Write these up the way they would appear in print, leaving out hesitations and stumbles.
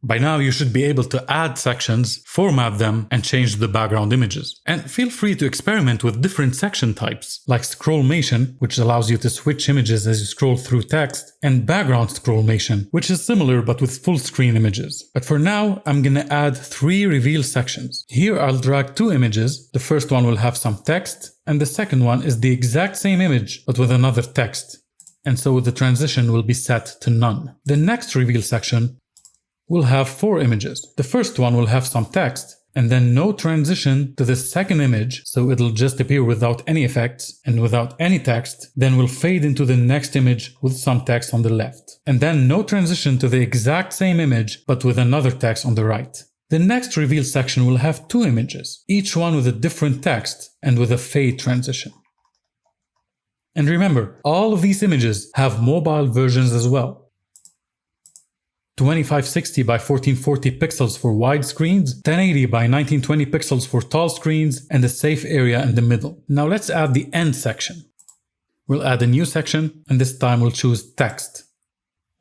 By now, you should be able to add sections, format them, and change the background images. And feel free to experiment with different section types, like scrollmation, which allows you to switch images as you scroll through text, and background scrollmation, which is similar but with full screen images. But for now, I'm gonna add 3 reveal sections. Here I'll drag 2 images. The first one will have some text, and the second one is the exact same image but with another text. And so the transition will be set to none. The next reveal section will have 4 images. The first one will have some text, and then no transition to the second image, so it'll just appear without any effects and without any text, then will fade into the next image with some text on the left. And then no transition to the exact same image, but with another text on the right. The next reveal section will have 2 images, each one with a different text and with a fade transition. And remember, all of these images have mobile versions as well. 2560 by 1440 pixels for wide screens, 1080 by 1920 pixels for tall screens, and a safe area in the middle. Now let's add the end section. We'll add a new section, and this time we'll choose text.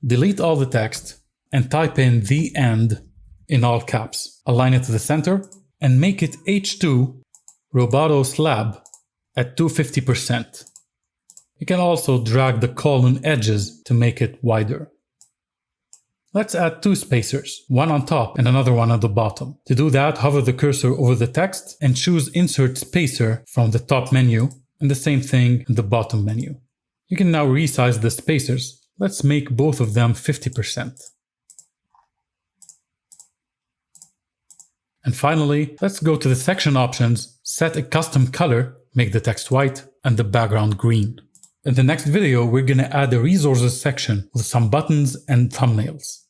Delete all the text and type in "the end" in all caps. Align it to the center and make it H2 Roboto slab at 250%. You can also drag the column edges to make it wider. Let's add 2 spacers, one on top and another one at the bottom. To do that, hover the cursor over the text and choose Insert Spacer from the top menu, and the same thing in the bottom menu. You can now resize the spacers. Let's make both of them 50%. And finally, let's go to the section options, set a custom color, make the text white and the background green. In the next video, we're gonna add a resources section with some buttons and thumbnails.